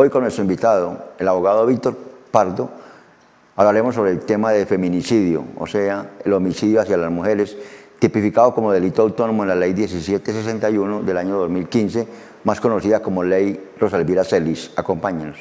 Hoy con nuestro invitado, el abogado Víctor Pardo, hablaremos sobre el tema de feminicidio, o sea, el homicidio hacia las mujeres, tipificado como delito autónomo en la Ley 1761 del año 2015, más conocida como Ley Rosa Elvira Celis. Acompáñenos.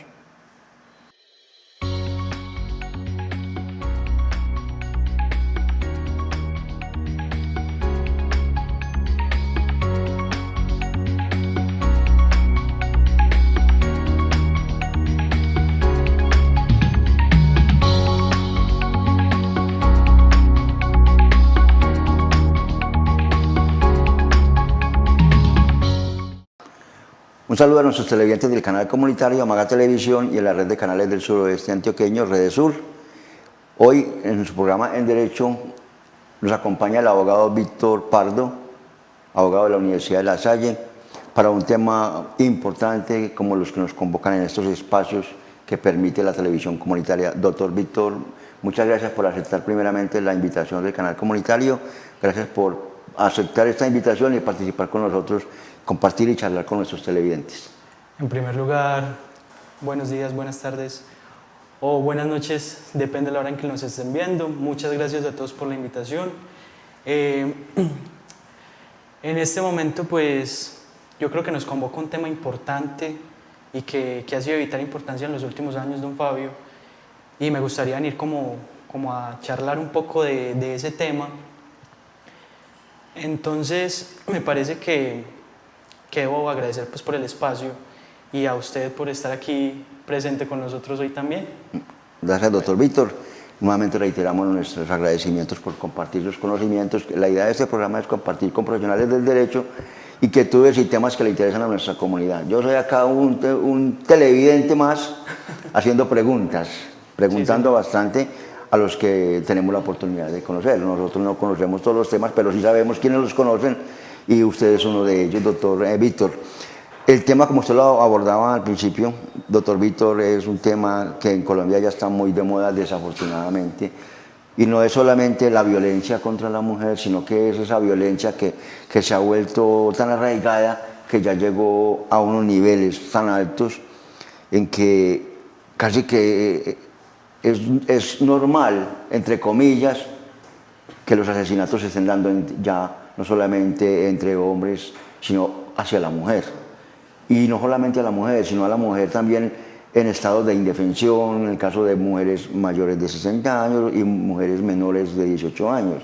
Un saludo a nuestros televidentes del canal comunitario Amaga Televisión y en la red de canales del suroeste antioqueño, Redesur. Hoy en su programa En Derecho nos acompaña el abogado Víctor Pardo, abogado de la Universidad de La Salle, para un tema importante como los que nos convocan en estos espacios que permite la televisión comunitaria. Doctor Víctor, muchas gracias por aceptar primeramente la invitación del canal comunitario, gracias por aceptar esta invitación y participar con nosotros, compartir y charlar con nuestros televidentes. En primer lugar, buenos días, buenas tardes o buenas noches, depende de la hora en que nos estén viendo. Muchas gracias a todos por la invitación. En este momento, pues, yo creo que nos convoca un tema importante y que ha sido de vital importancia en los últimos años, don Fabio, y me gustaría venir como a charlar un poco de ese tema. Entonces, me parece que debo agradecer pues, por el espacio y a usted por estar aquí presente con nosotros hoy también. Gracias, doctor Víctor. Nuevamente reiteramos nuestros agradecimientos por compartir los conocimientos. La idea de este programa es compartir con profesionales del derecho inquietudes y temas que le interesan a nuestra comunidad. Yo soy acá un televidente más haciendo preguntas, preguntando bastante a los que tenemos la oportunidad de conocer. Nosotros no conocemos todos los temas, pero sí sabemos quiénes los conocen y usted es uno de ellos, doctor Víctor. El tema, como usted lo abordaba al principio, doctor Víctor, es un tema que en Colombia ya está muy de moda, desafortunadamente, y no es solamente la violencia contra la mujer, sino que es esa violencia que se ha vuelto tan arraigada que ya llegó a unos niveles tan altos en que casi que es normal, entre comillas, que los asesinatos se estén dando ya no solamente entre hombres, sino hacia la mujer. Y no solamente a la mujer, sino a la mujer también en estados de indefensión, en el caso de mujeres mayores de 60 años y mujeres menores de 18 años.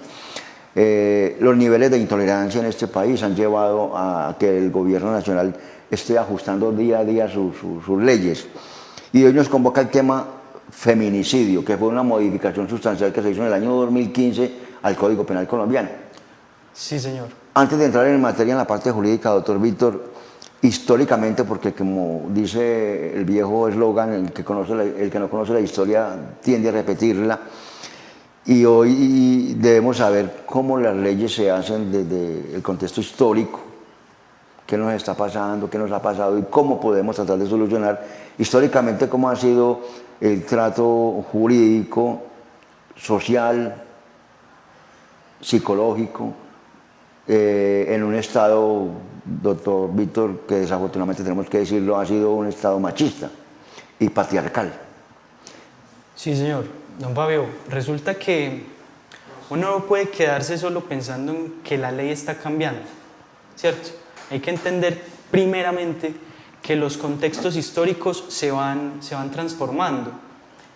Los niveles de intolerancia en este país han llevado a que el gobierno nacional esté ajustando día a día sus leyes. Y hoy nos convoca el tema feminicidio, que fue una modificación sustancial que se hizo en el año 2015 al Código Penal colombiano. Sí, señor. Antes de entrar en materia en la parte jurídica, doctor Víctor, históricamente, porque como dice el viejo eslogan, el que no conoce la historia tiende a repetirla, y hoy debemos saber cómo las leyes se hacen desde el contexto histórico, qué nos está pasando, qué nos ha pasado y cómo podemos tratar de solucionar históricamente cómo ha sido el trato jurídico, social, psicológico, en un estado, doctor Víctor, que desafortunadamente tenemos que decirlo, ha sido un estado machista y patriarcal. Sí, señor. Don Fabio, resulta que uno no puede quedarse solo pensando en que la ley está cambiando, ¿cierto? Hay que entender primeramente que los contextos históricos se van transformando.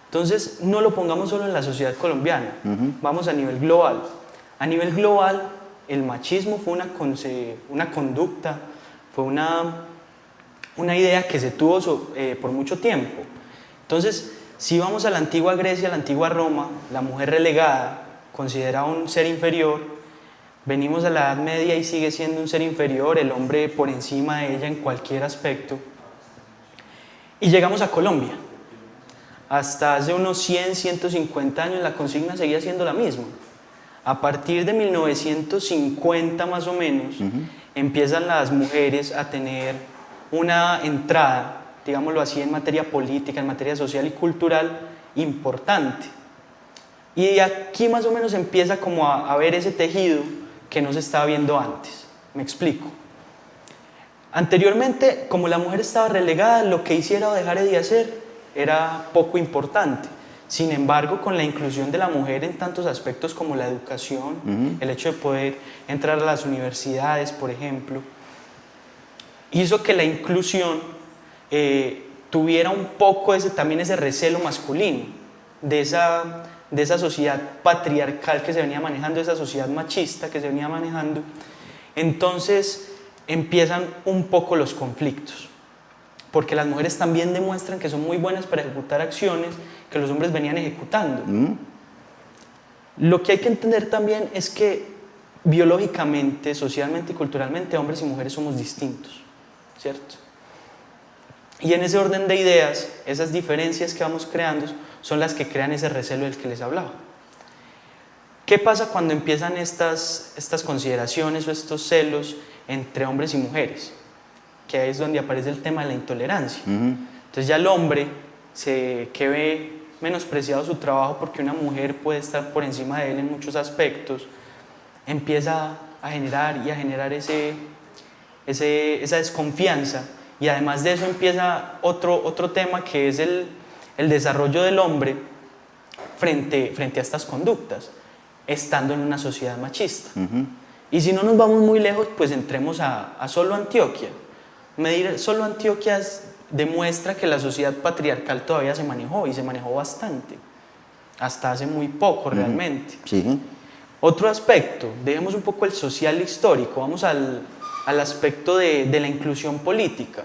Entonces, no lo pongamos solo en la sociedad colombiana, vamos a nivel global. A nivel global, el machismo fue una conducta, fue una idea que se tuvo por mucho tiempo. Entonces, si vamos a la antigua Grecia, a la antigua Roma, la mujer relegada, considerada un ser inferior, venimos a la Edad Media y sigue siendo un ser inferior, el hombre por encima de ella en cualquier aspecto. Y llegamos a Colombia. Hasta hace unos 100, 150 años la consigna seguía siendo la misma. A partir de 1950 más o menos, empiezan las mujeres a tener una entrada, digámoslo así, en materia política, en materia social y cultural importante. Y aquí más o menos empieza como a ver ese tejido que no se estaba viendo antes. Me explico. Anteriormente, como la mujer estaba relegada, lo que hiciera o dejara de hacer era poco importante. Sin embargo, con la inclusión de la mujer en tantos aspectos como la educación, el hecho de poder entrar a las universidades, por ejemplo, hizo que la inclusión tuviera un poco también ese recelo masculino de esa sociedad patriarcal que se venía manejando, de esa sociedad machista que se venía manejando. Entonces empiezan un poco los conflictos, porque las mujeres también demuestran que son muy buenas para ejecutar acciones que los hombres venían ejecutando. Lo que hay que entender también es que biológicamente, socialmente y culturalmente, hombres y mujeres somos distintos, ¿cierto? Y en ese orden de ideas, esas diferencias que vamos creando son las que crean ese recelo del que les hablaba. ¿Qué pasa cuando empiezan estas consideraciones o estos celos entre hombres y mujeres? Que ahí es donde aparece el tema de la intolerancia. Entonces ya el hombre que ve menospreciado su trabajo porque una mujer puede estar por encima de él en muchos aspectos, empieza a generar esa desconfianza, y además de eso empieza otro tema que es el desarrollo del hombre frente a estas conductas, estando en una sociedad machista. Y si no nos vamos muy lejos, pues entremos a solo Antioquia. Medir solo Antioquia demuestra que la sociedad patriarcal todavía se manejó, y se manejó bastante, hasta hace muy poco realmente. Sí. Otro aspecto, dejemos un poco el social histórico, vamos al aspecto de la inclusión política.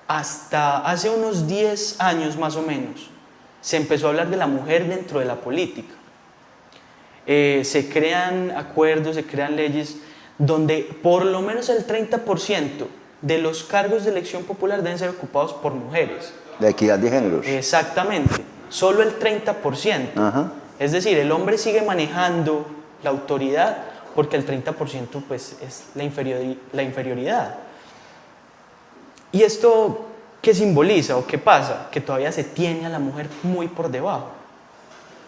Hasta hace unos 10 años más o menos, se empezó a hablar de la mujer dentro de la política. Se crean acuerdos, se crean leyes donde por lo menos el 30% de los cargos de elección popular deben ser ocupados por mujeres. La equidad de géneros. Exactamente, solo el 30%. Ajá. Es decir, el hombre sigue manejando la autoridad porque el 30% pues, es la inferioridad. ¿Y esto qué simboliza o qué pasa? Que todavía se tiene a la mujer muy por debajo.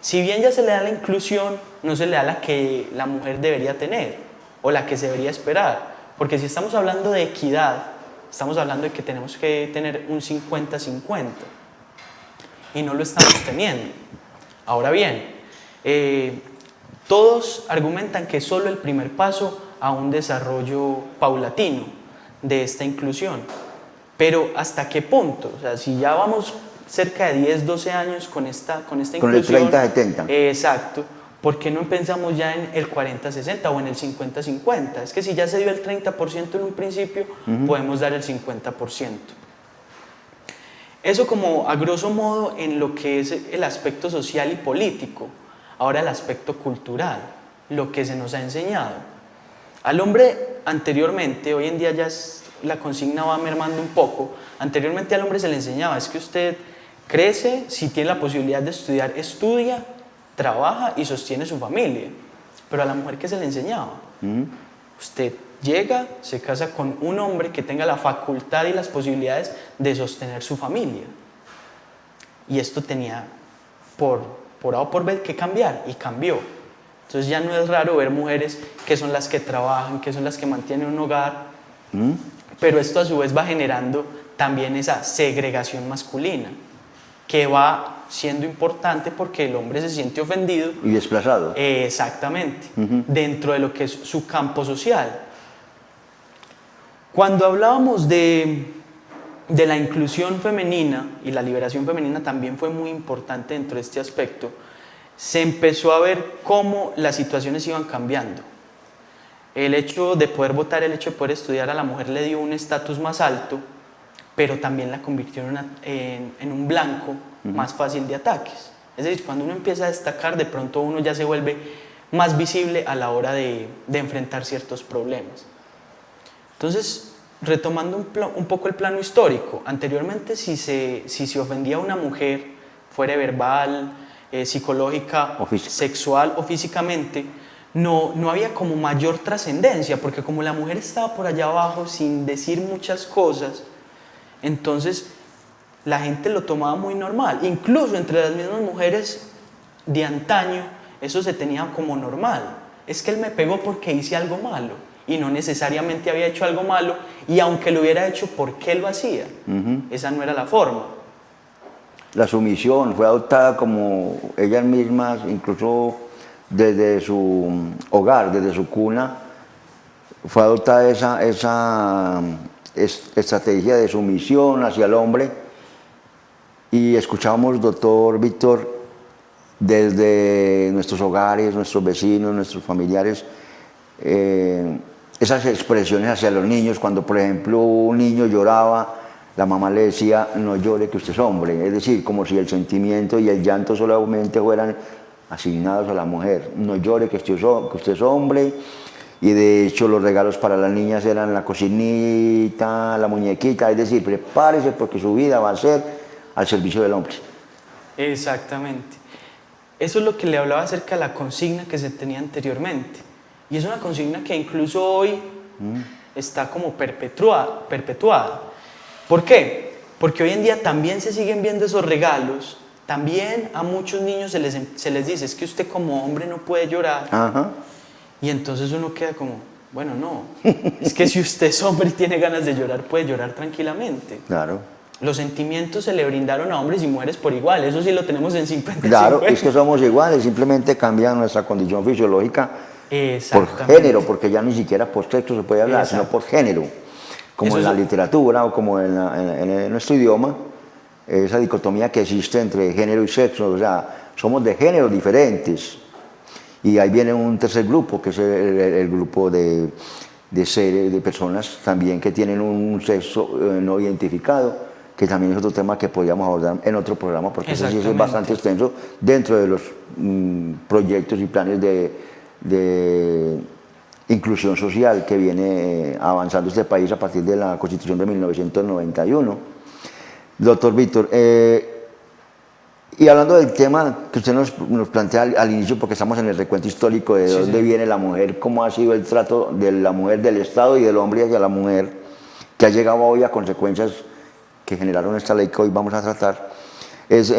Si bien ya se le da la inclusión, no se le da la que la mujer debería tener o la que se debería esperar. Porque si estamos hablando de equidad, estamos hablando de que tenemos que tener un 50-50 y no lo estamos teniendo. Ahora bien, todos argumentan que es solo el primer paso a un desarrollo paulatino de esta inclusión. Pero ¿hasta qué punto? O sea, si ya vamos cerca de 10-12 años con esta inclusión. Con el 30-70. Exacto. ¿Por qué no pensamos ya en el 40-60 o en el 50-50? Es que si ya se dio el 30% en un principio, podemos dar el 50%. Eso como a grosso modo en lo que es el aspecto social y político. Ahora el aspecto cultural, lo que se nos ha enseñado. Al hombre anteriormente, hoy en día ya la consigna va mermando un poco, anteriormente al hombre se le enseñaba, es que usted crece, si tiene la posibilidad de estudiar, estudia, trabaja y sostiene su familia. Pero a la mujer, ¿qué se le enseñaba? Usted llega, se casa con un hombre que tenga la facultad y las posibilidades de sostener su familia. Y esto tenía por A o por B que cambiar, y cambió. Entonces ya no es raro ver mujeres que son las que trabajan, que son las que mantienen un hogar, pero esto a su vez va generando también esa segregación masculina, que va siendo importante porque el hombre se siente ofendido. Y desplazado. Exactamente, dentro de lo que es su campo social. Cuando hablábamos de la inclusión femenina, y la liberación femenina también fue muy importante dentro de este aspecto, se empezó a ver cómo las situaciones iban cambiando. El hecho de poder votar, el hecho de poder estudiar a la mujer le dio un estatus más alto, pero también la convirtió en un blanco más fácil de ataques. Es decir, cuando uno empieza a destacar, de pronto uno ya se vuelve más visible a la hora de enfrentar ciertos problemas. Entonces, retomando un poco el plano histórico, anteriormente si se ofendía a una mujer, fuera verbal, psicológica, sexual o físicamente, no había como mayor trascendencia, porque como la mujer estaba por allá abajo sin decir muchas cosas, entonces la gente lo tomaba muy normal. Incluso entre las mismas mujeres de antaño, eso se tenía como normal. Es que él me pegó porque hice algo malo. y no necesariamente había hecho algo malo, y aunque lo hubiera hecho, ¿por qué lo hacía? Esa no era la forma. La sumisión fue adoptada como ellas mismas, incluso desde su hogar, desde su cuna, fue adoptada esa estrategia de sumisión hacia el hombre. Y escuchábamos, doctor Víctor, desde nuestros hogares, nuestros vecinos, nuestros familiares, esas expresiones hacia los niños. Cuando, por ejemplo, un niño lloraba, la mamá le decía: no llore, que usted es hombre. Es decir, como si el sentimiento y el llanto solamente fueran asignados a la mujer. No llore, que usted es hombre. Y de hecho los regalos para las niñas eran la cocinita, la muñequita. Es decir, prepárese porque su vida va a ser al servicio del hombre. Exactamente. Eso es lo que le hablaba acerca de la consigna que se tenía anteriormente. Y es una consigna que incluso hoy está como perpetuada. ¿Por qué? Porque hoy en día también se siguen viendo esos regalos. También a muchos niños se les dice: es que usted como hombre no puede llorar. Ajá. Y entonces uno queda como, bueno, no. Es que si usted es hombre y tiene ganas de llorar, puede llorar tranquilamente. Claro. Los sentimientos se le brindaron a hombres y mujeres por igual. Eso sí lo tenemos en 50 y Claro, 50. es que somos iguales, simplemente cambia nuestra condición fisiológica por Exactamente. género, porque ya ni siquiera por sexo se puede hablar, Exacto. sino por género. Como Eso en la es- literatura o como en nuestro idioma, esa dicotomía que existe entre género y sexo, o sea, somos de géneros diferentes. Y ahí viene un tercer grupo, que es el grupo de seres, de personas también que tienen un sexo no identificado, que también es otro tema que podríamos abordar en otro programa, porque eso sí es bastante extenso dentro de los proyectos y planes de inclusión social que viene avanzando este país a partir de la Constitución de 1991. Doctor Víctor, y hablando del tema que usted nos plantea al inicio, porque estamos en el recuento histórico de dónde viene la mujer, cómo ha sido el trato de la mujer, del Estado y del hombre hacia la mujer, que ha llegado hoy a consecuencias que generaron esta ley que hoy vamos a tratar, es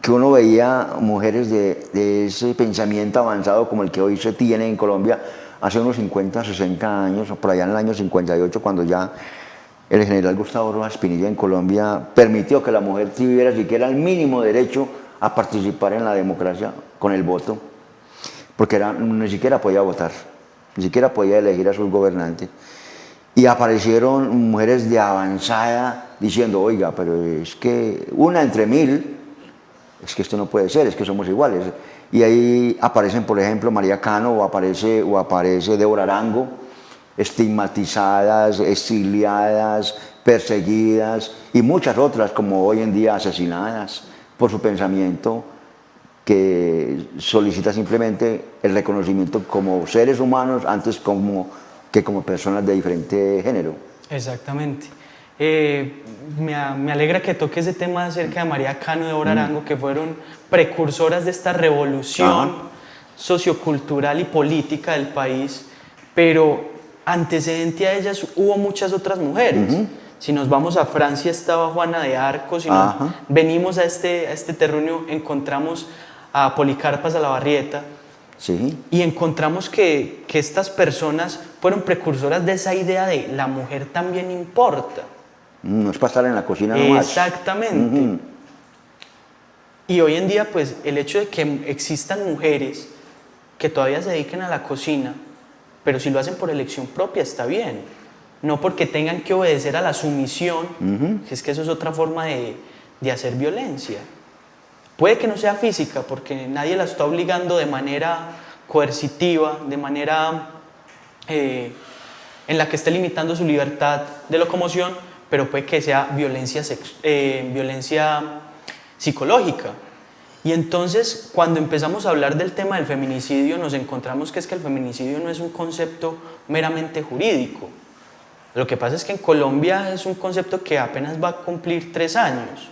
que uno veía mujeres de ese pensamiento avanzado como el que hoy se tiene en Colombia hace unos 50, 60 años, o por allá en el año 58, cuando ya el general Gustavo Rojas Pinilla en Colombia permitió que la mujer tuviera siquiera el mínimo derecho a participar en la democracia con el voto, porque ni siquiera podía votar, ni siquiera podía elegir a sus gobernantes. Y aparecieron mujeres de avanzada diciendo: oiga, pero es que una entre 1000, es que esto no puede ser, es que somos iguales. Y ahí aparecen, por ejemplo, María Cano o aparece Débora Arango, estigmatizadas, exiliadas, perseguidas, y muchas otras, como hoy en día asesinadas por su pensamiento, que solicita simplemente el reconocimiento como seres humanos antes que como personas de diferente género. Exactamente. Me alegra que toque ese tema acerca de María Cano y Débora Arango, que fueron precursoras de esta revolución sociocultural y política del país, pero antecedente a ellas hubo muchas otras mujeres. Si nos vamos a Francia estaba Juana de Arco, si nos venimos a este terruño encontramos a Policarpa Salabarrieta. Sí. Y encontramos que estas personas fueron precursoras de esa idea de la mujer también importa. No es para estar en la cocina nomás. Exactamente. Y hoy en día, pues, el hecho de que existan mujeres que todavía se dediquen a la cocina, pero si lo hacen por elección propia, está bien. No porque tengan que obedecer a la sumisión, que es que eso es otra forma de hacer violencia. Puede que no sea física, porque nadie la está obligando de manera coercitiva, de manera en la que esté limitando su libertad de locomoción, pero puede que sea violencia psicológica. Y entonces, cuando empezamos a hablar del tema del feminicidio, nos encontramos que es que el feminicidio no es un concepto meramente jurídico. Lo que pasa es que en Colombia es un concepto que apenas va a cumplir 3 años.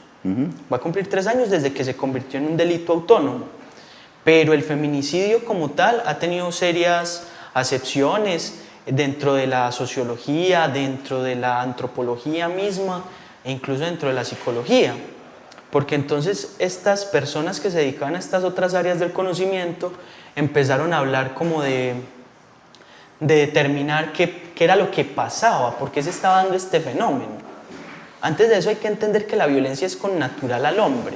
Va a cumplir 3 años desde que se convirtió en un delito autónomo. Pero el feminicidio como tal ha tenido serias acepciones dentro de la sociología, dentro de la antropología misma e incluso dentro de la psicología. Porque entonces estas personas que se dedicaban a estas otras áreas del conocimiento empezaron a hablar como de de determinar qué era lo que pasaba, por qué se estaba dando este fenómeno. Antes de eso hay que entender que la violencia es connatural al hombre.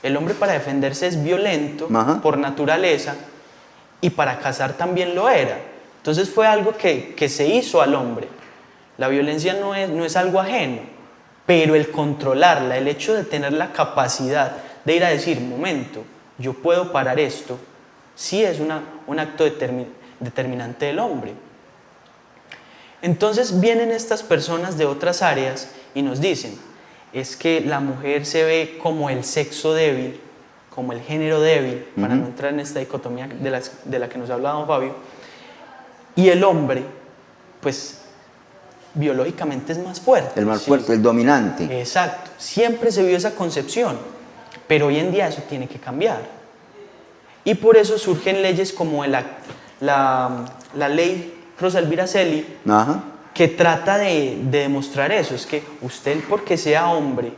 El hombre para defenderse es violento por naturaleza y para cazar también lo era. Entonces fue algo que se hizo al hombre. La violencia no es algo ajeno, pero el controlarla, el hecho de tener la capacidad de ir a decir, momento, yo puedo parar esto, sí es un acto determinante del hombre. Entonces vienen estas personas de otras áreas y nos dicen, es que la mujer se ve como el sexo débil, como el género débil, para no entrar en esta dicotomía de la que nos ha hablado don Fabio, y el hombre, pues, biológicamente es más fuerte. El más fuerte, el dominante. Exacto, siempre se vio esa concepción, pero hoy en día eso tiene que cambiar. Y por eso surgen leyes como la ley Rosa Elvira Celi, que trata de demostrar eso, es que usted porque sea hombre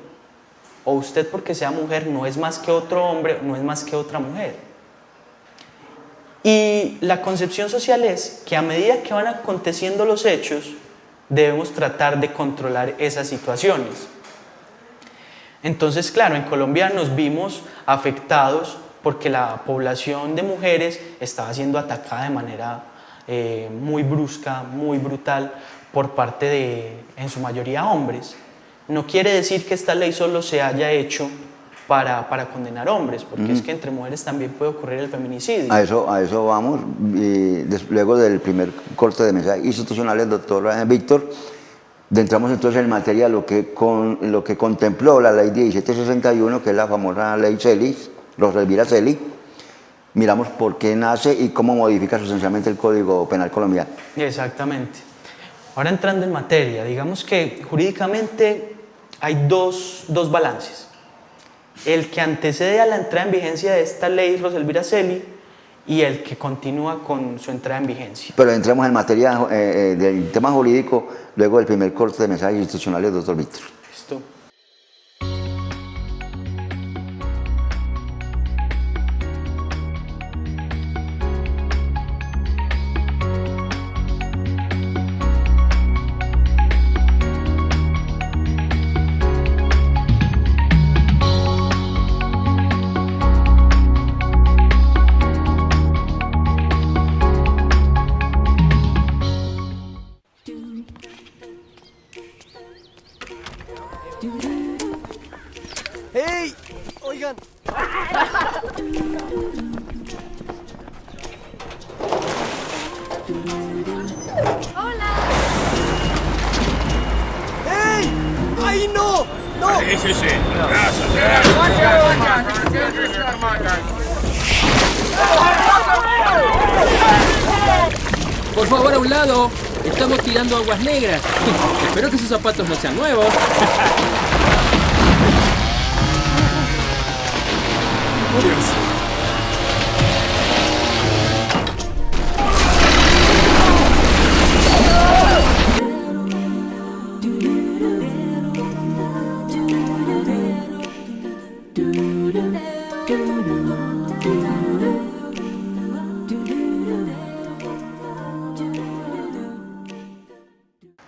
o usted porque sea mujer no es más que otro hombre, no es más que otra mujer. Y la concepción social es que a medida que van aconteciendo los hechos, debemos tratar de controlar esas situaciones. Entonces, claro, en Colombia nos vimos afectados porque la población de mujeres estaba siendo atacada de manera muy brusca, muy brutal, por parte de, en su mayoría, hombres. No quiere decir que esta ley solo se haya hecho para condenar hombres, porque es que entre mujeres también puede ocurrir el feminicidio. A eso vamos. Luego del primer corte de mensajes institucionales, doctor Víctor, entramos entonces en materia lo que contempló la ley 1761, que es la famosa ley Celi, Rosa Elvira Celi. Miramos por qué nace y cómo modifica sustancialmente el Código Penal colombiano. Exactamente. Ahora entrando en materia, digamos que jurídicamente hay dos balances. El que antecede a la entrada en vigencia de esta ley Rosa Elvira Celi y el que continúa con su entrada en vigencia. Pero entremos en materia del tema jurídico luego del primer corte de mensajes institucionales, doctor Víctor. Listo. ¡Hey! Oigan. ¡Hola! ¡Hey! ¡Ay, no! ¡No! Sí. Gracias. Por favor, a un lado. Estamos tirando aguas negras. Espero que sus zapatos no sean nuevos.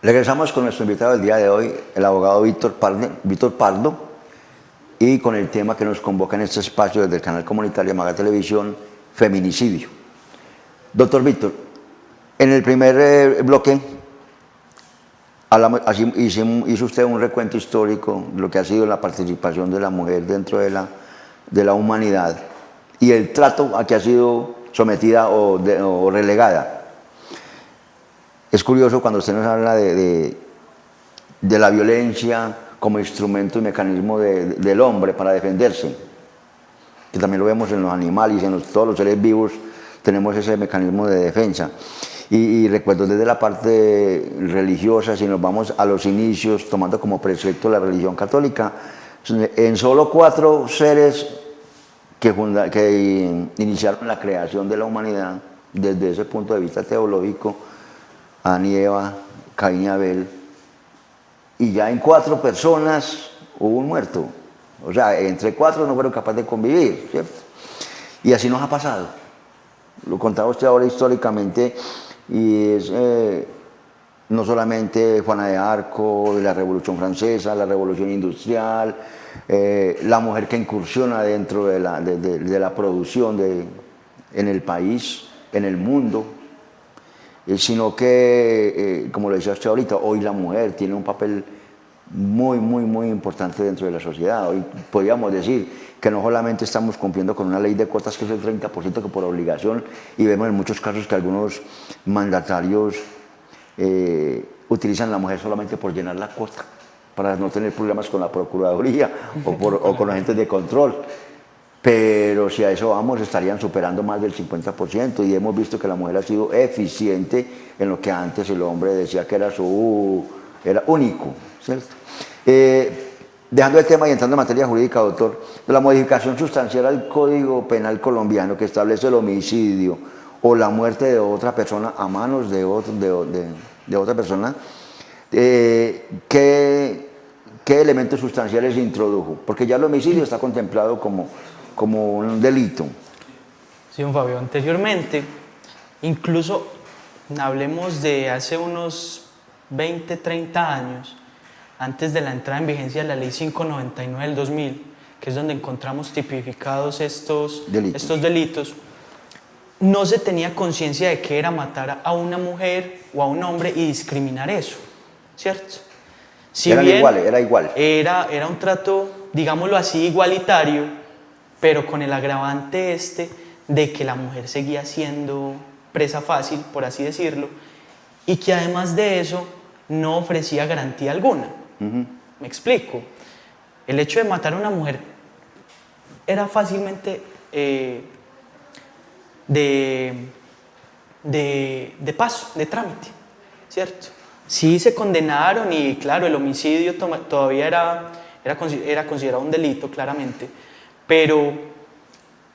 Regresamos con nuestro invitado del día de hoy, el abogado Víctor Pardo, y con el tema que nos convoca en este espacio desde el canal comunitario Maga Televisión, feminicidio. Doctor Víctor, en el primer bloque hizo usted un recuento histórico de lo que ha sido la participación de la mujer dentro de la humanidad y el trato a que ha sido sometida o relegada. Es curioso cuando usted nos habla de la violencia como instrumento y mecanismo del hombre para defenderse, que también lo vemos en los animales y en todos los seres vivos tenemos ese mecanismo de defensa. Y recuerdo desde la parte religiosa, si nos vamos a los inicios, tomando como precepto la religión católica, en solo 4 seres que iniciaron la creación de la humanidad, desde ese punto de vista teológico, Adán y Eva, Caín y Abel, y ya en 4 personas hubo un muerto. O sea, entre 4 no fueron capaces de convivir, ¿cierto? Y así nos ha pasado. Lo contaba usted ahora históricamente, y es no solamente Juana de Arco, la Revolución Francesa, la Revolución Industrial, la mujer que incursiona dentro de la producción en el país, en el mundo, sino que, como lo decía usted ahorita, hoy la mujer tiene un papel muy importante dentro de la sociedad. Hoy podríamos decir que no solamente estamos cumpliendo con una ley de cuotas que es el 30% que por obligación, y vemos en muchos casos que algunos mandatarios utilizan a la mujer solamente por llenar la cuota, para no tener problemas con la Procuraduría o con agentes de control. Pero si a eso vamos, estarían superando más del 50%, y hemos visto que la mujer ha sido eficiente en lo que antes el hombre decía que era único, ¿cierto? Dejando el tema y entrando en materia jurídica, doctor, la modificación sustancial al Código Penal colombiano que establece el homicidio o la muerte de otra persona a manos de otra persona, ¿qué elementos sustanciales introdujo? Porque ya el homicidio está contemplado como un delito. Sí, don Fabio, anteriormente, incluso hablemos de hace unos 20, 30 años, antes de la entrada en vigencia de la Ley 599 del 2000, que es donde encontramos tipificados estos delitos, no se tenía conciencia de que era matar a una mujer o a un hombre y discriminar eso, ¿cierto? Si Era igual. Era un trato, digámoslo así, igualitario, pero con el agravante de que la mujer seguía siendo presa fácil, por así decirlo, y que además de eso no ofrecía garantía alguna. Me explico. El hecho de matar a una mujer era fácilmente de paso, de trámite, ¿cierto? Sí se condenaron y claro, el homicidio todavía era considerado un delito, claramente, pero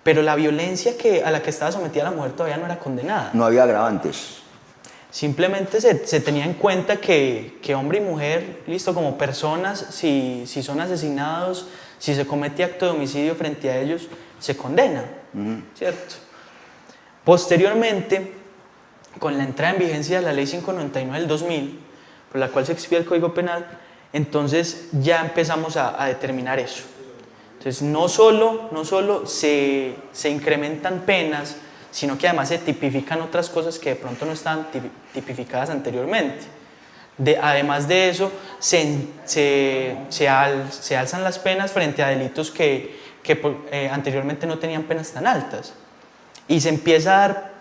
la violencia a la que estaba sometida la mujer todavía no era condenada. No había agravantes. Simplemente se tenía en cuenta que hombre y mujer, listo, como personas, si son asesinados, si se comete acto de homicidio frente a ellos, se condena, ¿cierto? Posteriormente, con la entrada en vigencia de la Ley 599 del 2000, por la cual se expide el Código Penal, entonces ya empezamos a determinar eso. Entonces no solo se incrementan penas, sino que además se tipifican otras cosas que de pronto no estaban tipificadas anteriormente. Además de eso, se alzan las penas frente a delitos que anteriormente no tenían penas tan altas. Y se empieza a dar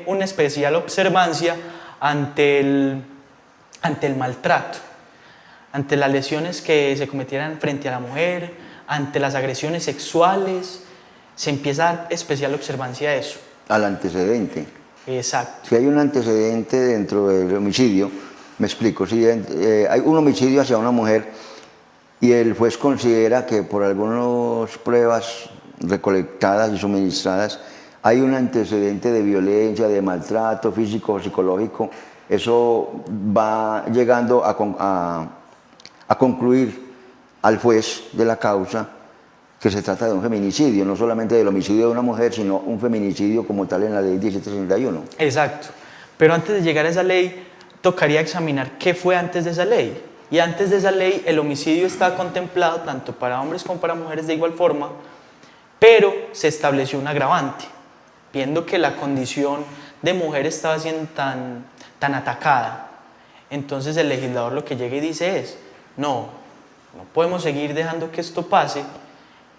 una especial observancia ante el maltrato, ante las lesiones que se cometieran frente a la mujer, ante las agresiones sexuales, se empieza a dar especial observancia a eso. Al antecedente. Exacto. Si hay un antecedente dentro del homicidio, me explico, si hay un homicidio hacia una mujer y el juez considera que por algunas pruebas recolectadas y suministradas hay un antecedente de violencia, de maltrato físico o psicológico, eso va llegando a concluir al juez de la causa que se trata de un feminicidio, no solamente del homicidio de una mujer, sino un feminicidio como tal en la ley 1761. Exacto. Pero antes de llegar a esa ley, tocaría examinar qué fue antes de esa ley. Y antes de esa ley, el homicidio estaba contemplado tanto para hombres como para mujeres de igual forma, pero se estableció un agravante, viendo que la condición de mujer estaba siendo tan atacada. Entonces el legislador lo que llega y dice es, no podemos seguir dejando que esto pase,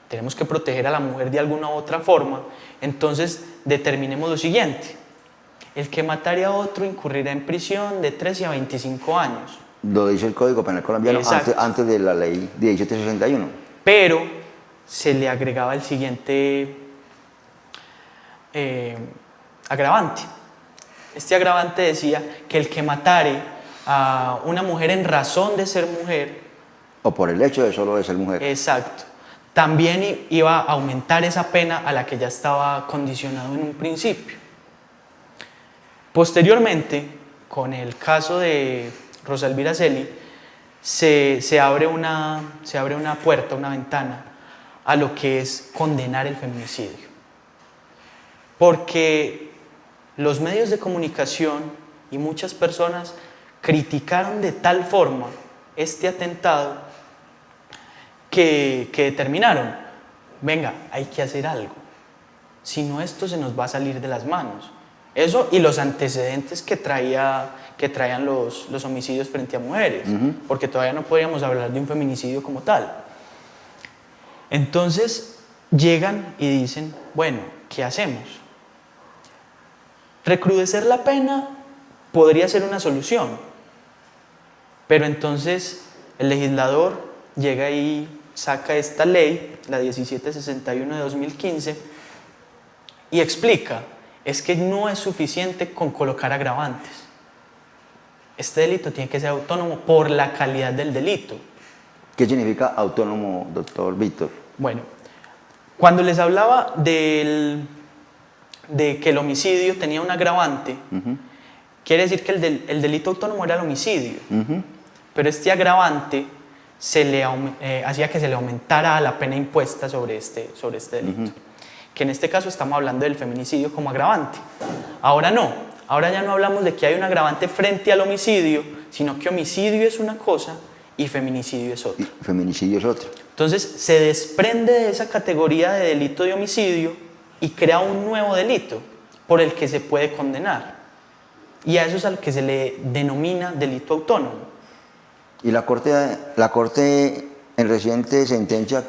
tenemos que proteger a la mujer de alguna u otra forma, entonces determinemos lo siguiente: el que matare a otro incurrirá en prisión de 13 a 25 años. Lo dice el Código Penal colombiano antes de la ley 1761. Pero se le agregaba el siguiente agravante. Este agravante decía que el que matare a una mujer en razón de ser mujer, o por el hecho de solo de ser mujer. Exacto. También iba a aumentar esa pena a la que ya estaba condicionado en un principio. Posteriormente, con el caso de Rosa Elvira Celi, se abre una puerta, una ventana a lo que es condenar el feminicidio. Porque los medios de comunicación y muchas personas criticaron de tal forma este atentado que determinaron, venga, hay que hacer algo, si no esto se nos va a salir de las manos. Eso y los antecedentes que traían los homicidios frente a mujeres, porque todavía no podríamos hablar de un feminicidio como tal. Entonces llegan y dicen, bueno, ¿qué hacemos? Recrudecer la pena podría ser una solución, pero entonces el legislador llega y saca esta ley, la 1761 de 2015, y explica, es que no es suficiente con colocar agravantes. Este delito tiene que ser autónomo por la calidad del delito. ¿Qué significa autónomo, doctor Víctor? Bueno, cuando les hablaba de que el homicidio tenía un agravante, quiere decir que el delito autónomo era el homicidio, pero este agravante hacía que se le aumentara la pena impuesta sobre este delito, que en este caso estamos hablando del feminicidio como agravante. Ahora no, ahora ya no hablamos de que hay un agravante frente al homicidio, sino que homicidio es una cosa y feminicidio es otra. Feminicidio es otro. Entonces se desprende de esa categoría de delito de homicidio y crea un nuevo delito por el que se puede condenar. Y a eso es al que se le denomina delito autónomo. Y la Corte en reciente sentencia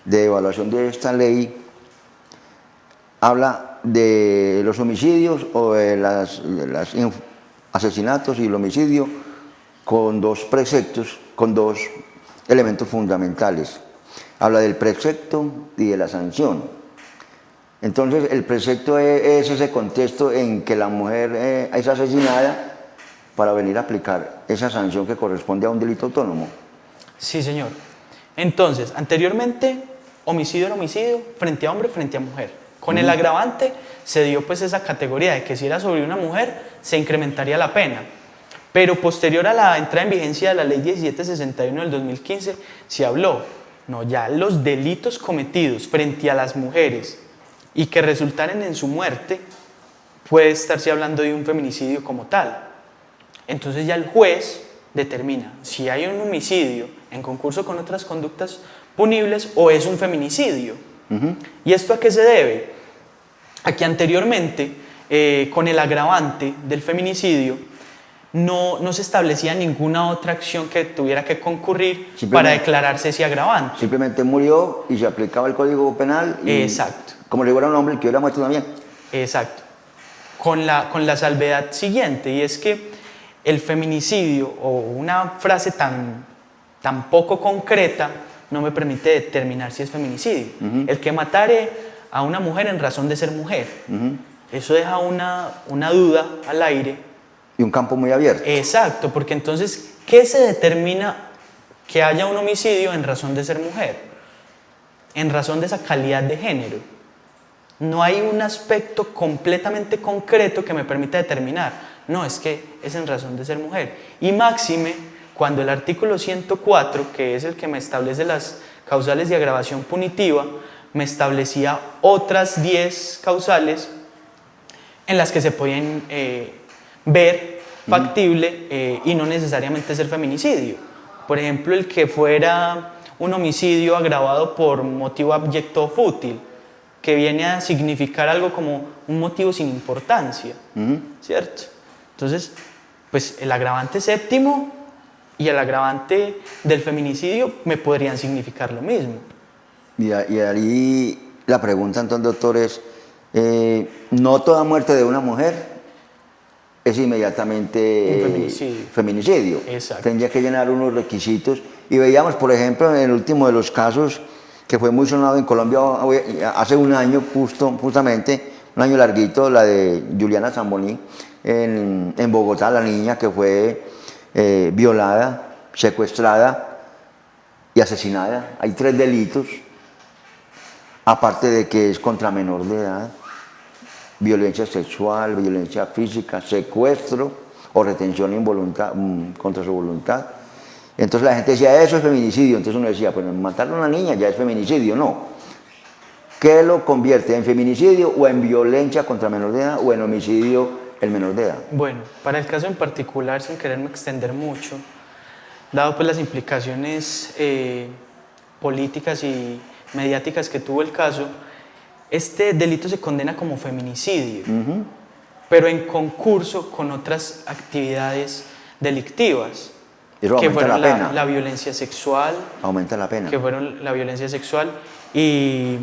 de evaluación de esta ley habla de los homicidios o de los asesinatos y el homicidio con dos preceptos, con dos elementos fundamentales. Habla del precepto y de la sanción. Entonces el precepto es ese contexto en que la mujer es asesinada para venir a aplicar esa sanción que corresponde a un delito autónomo. Sí, señor. Entonces, anteriormente, homicidio era homicidio frente a hombre, frente a mujer. Con el agravante se dio pues esa categoría de que si era sobre una mujer se incrementaría la pena. Pero posterior a la entrada en vigencia de la ley 1761 del 2015 se habló, no, ya los delitos cometidos frente a las mujeres y que resultaran en su muerte, puede estarse hablando de un feminicidio como tal. Entonces ya el juez determina si hay un homicidio en concurso con otras conductas punibles o es un feminicidio. ¿Y esto a qué se debe? A que anteriormente, con el agravante del feminicidio, no se establecía ninguna otra acción que tuviera que concurrir para declararse ese agravante. Simplemente murió y se aplicaba el Código Penal. Y, exacto. Como le fuera un hombre que hubiera muerto también. Exacto. Con la salvedad siguiente, y es que el feminicidio, o una frase tan poco concreta, no me permite determinar si es feminicidio. El que matare a una mujer en razón de ser mujer. Eso deja una duda al aire. Y un campo muy abierto. Exacto, porque entonces, ¿qué se determina que haya un homicidio en razón de ser mujer? En razón de esa calidad de género. No hay un aspecto completamente concreto que me permita determinar. No, es que es en razón de ser mujer. Y máxime, cuando el artículo 104, que es el que me establece las causales de agravación punitiva, me establecía otras 10 causales en las que se podían ver factible y no necesariamente ser feminicidio. Por ejemplo, el que fuera un homicidio agravado por motivo abyecto o fútil, que viene a significar algo como un motivo sin importancia, ¿cierto? Entonces, pues el agravante séptimo y el agravante del feminicidio me podrían significar lo mismo. Y ahí la pregunta entonces, doctor, es, no toda muerte de una mujer es inmediatamente un feminicidio. Exacto. Tendría que llenar unos requisitos. Y veíamos, por ejemplo, en el último de los casos, que fue muy sonado en Colombia hace un año, justamente, un año larguito, la de Juliana Zamboní, en Bogotá, la niña que fue violada, secuestrada y asesinada. Hay 3 delitos, aparte de que es contra menor de edad: violencia sexual, violencia física, secuestro o retención contra su voluntad. Entonces la gente decía, eso es feminicidio. Entonces uno decía, pues matar a una niña ya es feminicidio. No. ¿Qué lo convierte en feminicidio o en violencia contra menor de edad o en homicidio el menor de edad? Bueno, para el caso en particular, sin quererme extender mucho, dado pues las implicaciones políticas y mediáticas que tuvo el caso, este delito se condena como feminicidio, pero en concurso con otras actividades delictivas, Eso que aumenta fueron la pena. la violencia sexual, Aumenta la pena. que fueron la violencia sexual y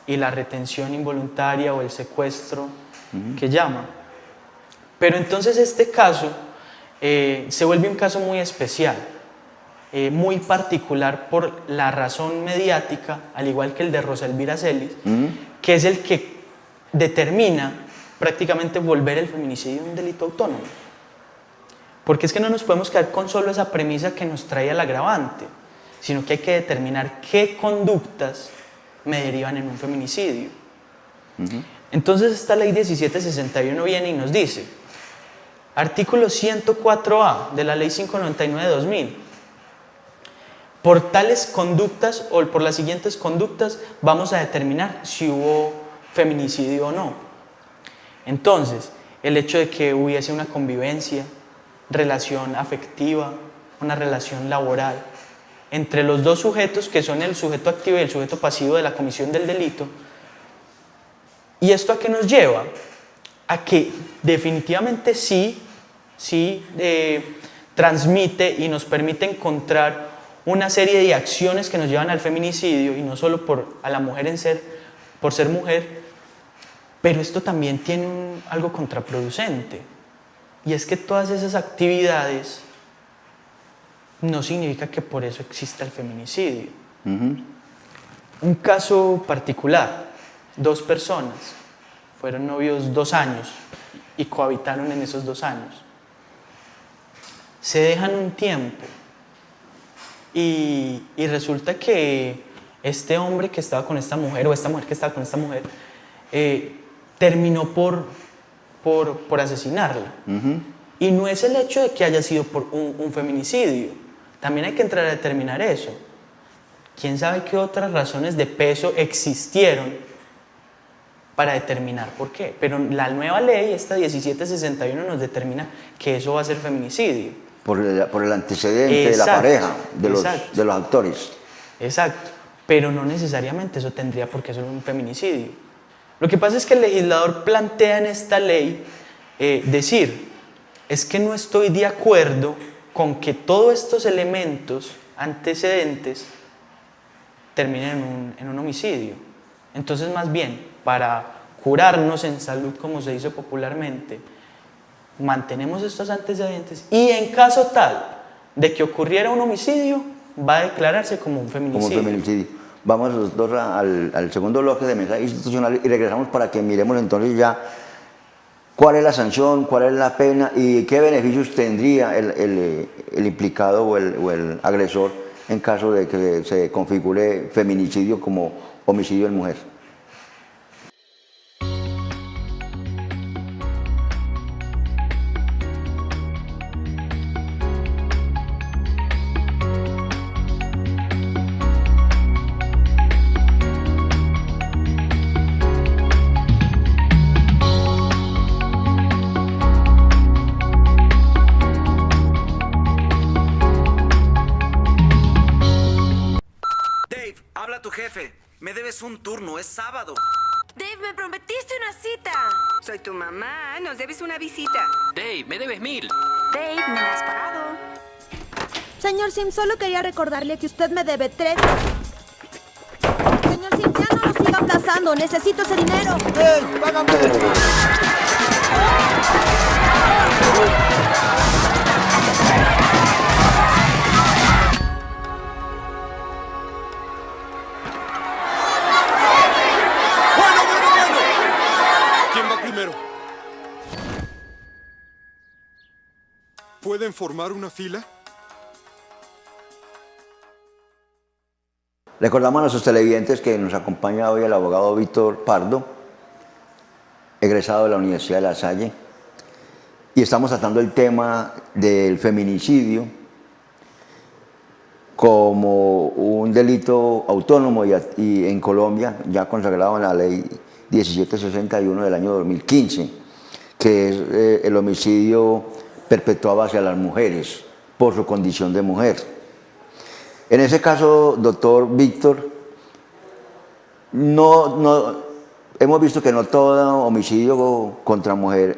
la retención involuntaria o el secuestro que llaman. Pero entonces este caso se vuelve un caso muy especial, muy particular por la razón mediática, al igual que el de Rosa Elvira Celis, que es el que determina prácticamente volver el feminicidio un delito autónomo. Porque es que no nos podemos quedar con solo esa premisa que nos trae el agravante, sino que hay que determinar qué conductas me derivan en un feminicidio. Entonces esta ley 1761 viene y nos dice, artículo 104A de la ley 599 de 2000, por tales conductas o por las siguientes conductas vamos a determinar si hubo feminicidio o no. Entonces, el hecho de que hubiese una convivencia, relación afectiva, una relación laboral entre los dos sujetos que son el sujeto activo y el sujeto pasivo de la comisión del delito. ¿Y esto a qué nos lleva? A que definitivamente sí transmite y nos permite encontrar una serie de acciones que nos llevan al feminicidio, y no solo a la mujer por ser mujer, pero esto también tiene algo contraproducente, y es que todas esas actividades no significa que por eso exista el feminicidio. Un caso particular, 2 personas fueron novios 2 años y cohabitaron en esos 2 años. Se dejan un tiempo y resulta que este hombre que estaba con esta mujer, o esta mujer que estaba con esta mujer, terminó por asesinarla. Y no es el hecho de que haya sido por un feminicidio, también hay que entrar a determinar eso. ¿Quién sabe qué otras razones de peso existieron para determinar por qué? Pero la nueva ley, esta 1761, nos determina que eso va a ser feminicidio. Por el antecedente de la pareja, de los actores. Exacto, pero no necesariamente eso tendría por qué ser un feminicidio. Lo que pasa es que el legislador plantea en esta ley decir, es que no estoy de acuerdo con que todos estos elementos antecedentes terminen en un homicidio. Entonces, más bien, para curarnos en salud, como se dice popularmente, mantenemos estos antecedentes, y en caso tal de que ocurriera un homicidio, va a declararse como un feminicidio. Como feminicidio. Vamos los dos al segundo bloque de mensaje institucional y regresamos para que miremos entonces ya cuál es la sanción, cuál es la pena y qué beneficios tendría el implicado o el agresor en caso de que se configure feminicidio como homicidio en mujer. Dave, habla tu jefe. Me debes un turno, es sábado. Dave, me prometiste una cita. Soy tu mamá, nos debes una visita. Dave, me debes 1000. Dave, no me has pagado. Señor Sim, solo quería recordarle que usted me debe 3. Señor Sim, ya no lo siga aplazando. Necesito ese dinero. ¡Ey, págame! Bueno. ¿Quién va primero? ¿Pueden formar una fila? Recordamos a nuestros televidentes que nos acompaña hoy el abogado Víctor Pardo, egresado de la Universidad de La Salle, y estamos tratando el tema del feminicidio como un delito autónomo y en Colombia ya consagrado en la ley 1761 del año 2015, que es el homicidio perpetuado hacia las mujeres por su condición de mujer. En ese caso, doctor Víctor, hemos visto que no todo homicidio contra mujer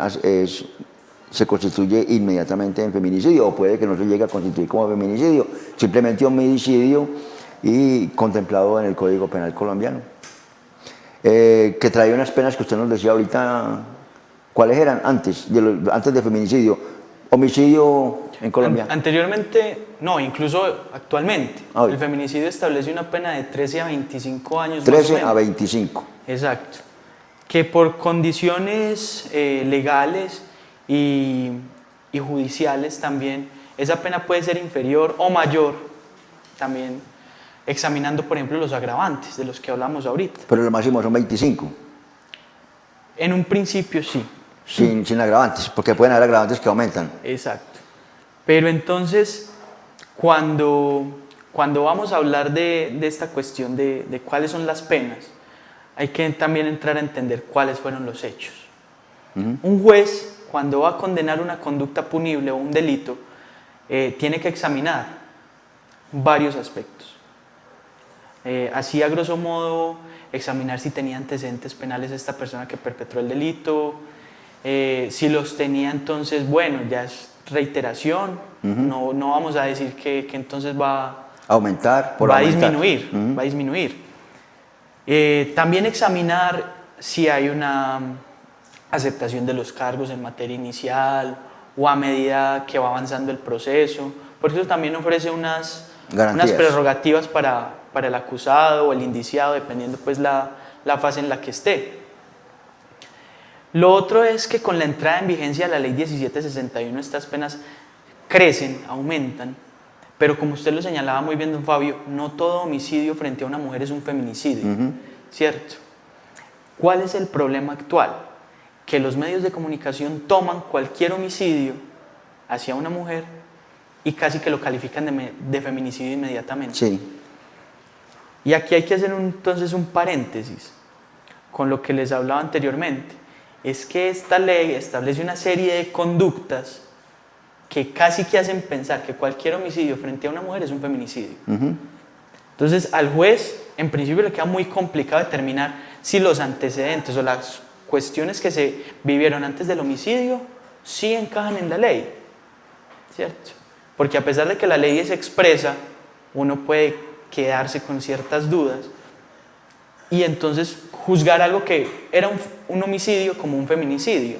se constituye inmediatamente en feminicidio, o puede que no se llegue a constituir como feminicidio, simplemente homicidio y contemplado en el Código Penal colombiano. Que trae unas penas que usted nos decía ahorita, ¿cuáles eran antes de feminicidio? Homicidio en Colombia. Anteriormente, no, incluso actualmente. Ah, el feminicidio establece una pena de 13 a 25 años. 13 a 25. Exacto. Que por condiciones legales y judiciales también, esa pena puede ser inferior o mayor, también examinando, por ejemplo, los agravantes de los que hablamos ahorita. Pero lo máximo son 25. En un principio sí. Sin agravantes, porque pueden haber agravantes que aumentan. Exacto. Pero entonces, cuando vamos a hablar de esta cuestión de cuáles son las penas, hay que también entrar a entender cuáles fueron los hechos. Un juez, cuando va a condenar una conducta punible o un delito, tiene que examinar varios aspectos. Así, a grosso modo, examinar si tenía antecedentes penales esta persona que perpetró el delito. Si los tenía, entonces, bueno, ya es reiteración. No vamos a decir que entonces va a aumentar, va a disminuir. Va a disminuir. También examinar si hay una aceptación de los cargos en materia inicial o a medida que va avanzando el proceso, porque eso también ofrece unas prerrogativas para el acusado o el indiciado, dependiendo pues la fase en la que esté. Lo otro es que con la entrada en vigencia de la ley 1761 estas penas crecen, aumentan, pero como usted lo señalaba muy bien, don Fabio, no todo homicidio frente a una mujer es un feminicidio, ¿cierto? ¿Cuál es el problema actual? Que los medios de comunicación toman cualquier homicidio hacia una mujer y casi que lo califican de feminicidio inmediatamente. Sí. Y aquí hay que hacer entonces un paréntesis con lo que les hablaba anteriormente. Es que esta ley establece una serie de conductas que casi que hacen pensar que cualquier homicidio frente a una mujer es un feminicidio. Entonces, al juez, en principio, le queda muy complicado determinar si los antecedentes o las cuestiones que se vivieron antes del homicidio sí encajan en la ley, ¿cierto? Porque a pesar de que la ley es expresa, uno puede quedarse con ciertas dudas y entonces juzgar algo que era un homicidio como un feminicidio.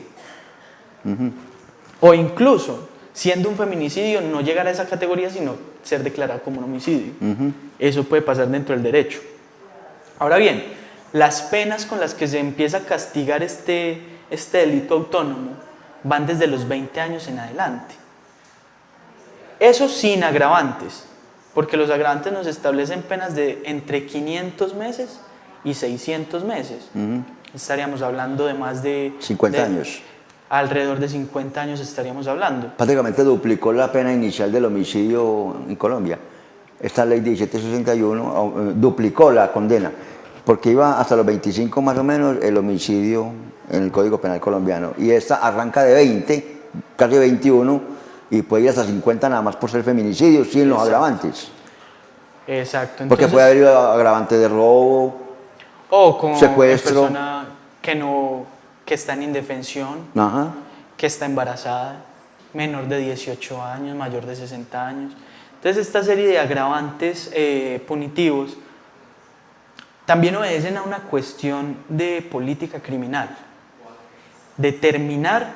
O incluso, siendo un feminicidio, no llegar a esa categoría, sino ser declarado como un homicidio. Eso puede pasar dentro del derecho. Ahora bien, las penas con las que se empieza a castigar este delito autónomo van desde los 20 años en adelante. Eso sin agravantes, porque los agravantes nos establecen penas de entre 500 meses y 600 meses. Estaríamos hablando de más de 50 años. Alrededor de 50 años estaríamos hablando. Prácticamente duplicó la pena inicial del homicidio en Colombia. Esta ley 1761 duplicó la condena, porque iba hasta los 25 más o menos el homicidio en el Código Penal colombiano. Y esta arranca de 20, casi 21, y puede ir hasta 50 nada más por ser feminicidio, sin los agravantes. Exacto. Entonces, porque puede haber agravante de robo, o con secuestro, persona que está en indefensión, que está embarazada, menor de 18 años, mayor de 60 años. Entonces, esta serie de agravantes punitivos también obedecen a una cuestión de política criminal. Determinar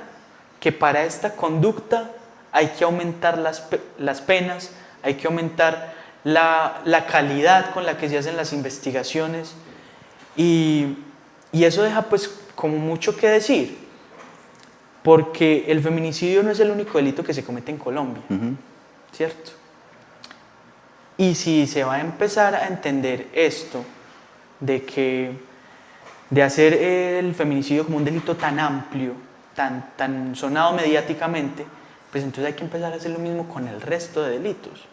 que para esta conducta hay que aumentar las penas, hay que aumentar la calidad con la que se hacen las investigaciones y eso deja pues como mucho que decir, porque el feminicidio no es el único delito que se comete en Colombia, ¿cierto? Y si se va a empezar a entender esto, de hacer el feminicidio como un delito tan amplio, tan sonado mediáticamente, pues entonces hay que empezar a hacer lo mismo con el resto de delitos.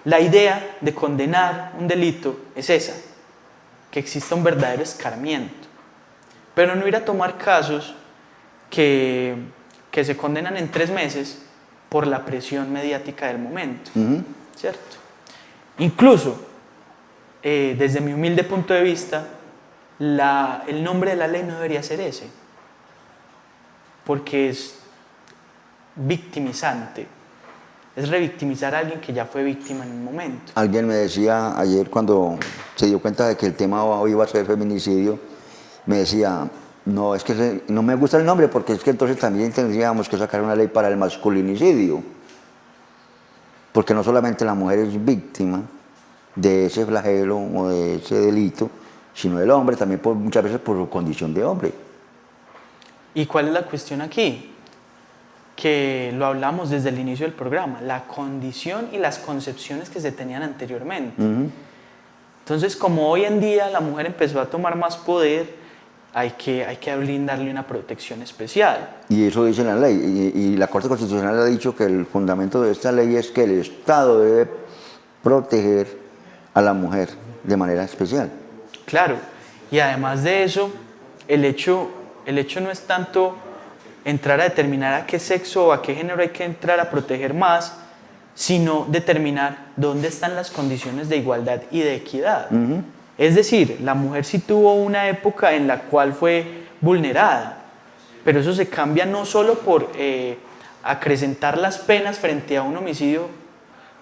La idea de condenar un delito es esa, que exista un verdadero escarmiento, pero no ir a tomar casos que se condenan en 3 meses por la presión mediática del momento, ¿cierto? Incluso, desde mi humilde punto de vista, el nombre de la ley no debería ser ese, porque es victimizante, es revictimizar a alguien que ya fue víctima en un momento. Alguien me decía ayer cuando se dio cuenta de que el tema hoy iba a ser feminicidio, me decía, no, es que no me gusta el nombre porque es que entonces también tendríamos que sacar una ley para el masculinicidio, porque no solamente la mujer es víctima de ese flagelo o de ese delito, sino el hombre también muchas veces por su condición de hombre. ¿Y cuál es la cuestión aquí? Que lo hablamos desde el inicio del programa, la condición y las concepciones que se tenían anteriormente. Entonces, como hoy en día la mujer empezó a tomar más poder, hay que brindarle una protección especial. Y eso dice la ley, y la Corte Constitucional ha dicho que el fundamento de esta ley es que el Estado debe proteger a la mujer de manera especial. Claro, y además de eso, el hecho no es tanto entrar a determinar a qué sexo o a qué género hay que entrar a proteger más, sino determinar dónde están las condiciones de igualdad y de equidad. Es decir, la mujer sí tuvo una época en la cual fue vulnerada, pero eso se cambia no solo por acrecentar las penas frente a un homicidio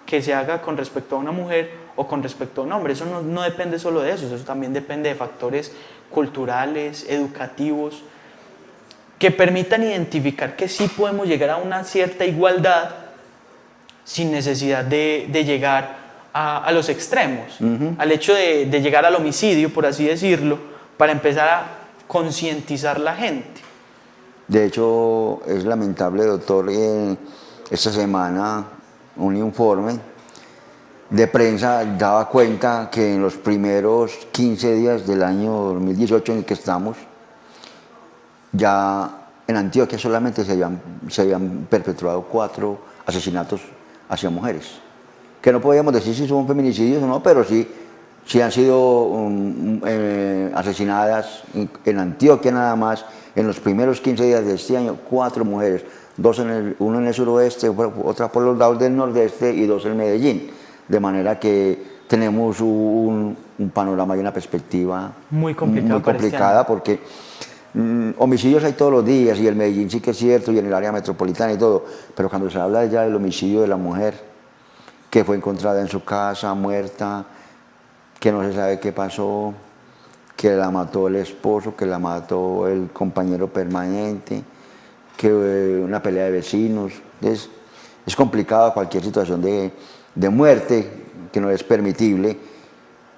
que se haga con respecto a una mujer o con respecto a un hombre. Eso no depende solo de eso también depende de factores culturales, educativos, que permitan identificar que sí podemos llegar a una cierta igualdad sin necesidad de llegar a los extremos, al hecho de llegar al homicidio, por así decirlo, para empezar a concientizar la gente. De hecho, es lamentable, doctor, esta semana un informe de prensa daba cuenta que en los primeros 15 días del año 2018 en el que estamos, ya en Antioquia solamente se habían perpetrado 4 asesinatos hacia mujeres. Que no podíamos decir si son feminicidios o no, pero sí han sido asesinadas en Antioquia nada más, en los primeros 15 días de este año, 4 mujeres, uno en el suroeste, otra por los lados del nordeste y 2 en Medellín. De manera que tenemos un panorama y una perspectiva muy complicada porque homicidios hay todos los días y el Medellín sí que es cierto y en el área metropolitana y todo, pero cuando se habla ya del homicidio de la mujer que fue encontrada en su casa muerta, que no se sabe qué pasó, que la mató el esposo, que la mató el compañero permanente, que una pelea de vecinos, es complicado cualquier situación de muerte que no es permitible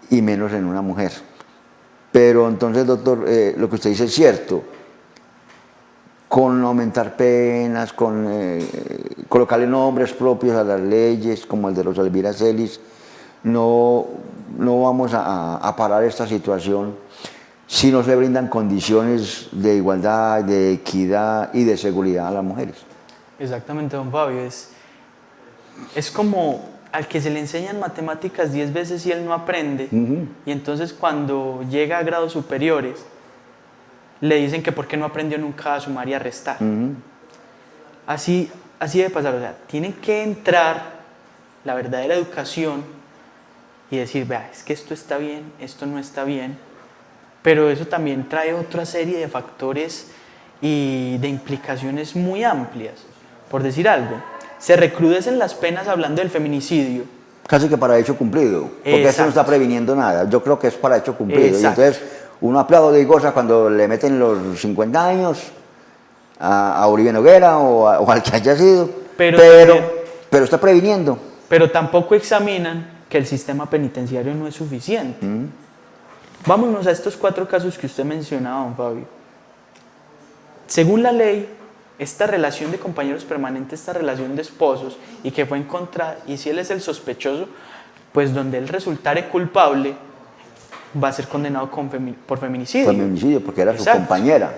y menos en una mujer. Pero entonces, doctor, lo que usted dice es cierto. Con aumentar penas, con colocarle nombres propios a las leyes, como el de los Elvira Celis, no vamos a parar esta situación si no se brindan condiciones de igualdad, de equidad y de seguridad a las mujeres. Exactamente, don Fabio. Es como al que se le enseñan matemáticas 10 veces y él no aprende, y entonces cuando llega a grados superiores le dicen que por qué no aprendió nunca a sumar y a restar. Así debe pasar, o sea, tiene que entrar la verdadera educación y decir, vea, es que esto está bien, esto no está bien, pero eso también trae otra serie de factores y de implicaciones muy amplias. Por decir algo, se recrudecen las penas hablando del feminicidio. Casi que para hecho cumplido, porque esto no está previniendo nada. Yo creo que es para hecho cumplido. Y entonces uno aplaude y goza cuando le meten los 50 años a Uribe Noguera o al que haya sido, pero está previniendo. Pero tampoco examinan que el sistema penitenciario no es suficiente. Vámonos a estos 4 casos que usted mencionaba, don Fabio. Según la ley, esta relación de compañeros permanentes, esta relación de esposos, y que fue encontrada, y si él es el sospechoso, pues donde él resultare culpable, va a ser condenado por feminicidio. Por feminicidio, porque era su compañera.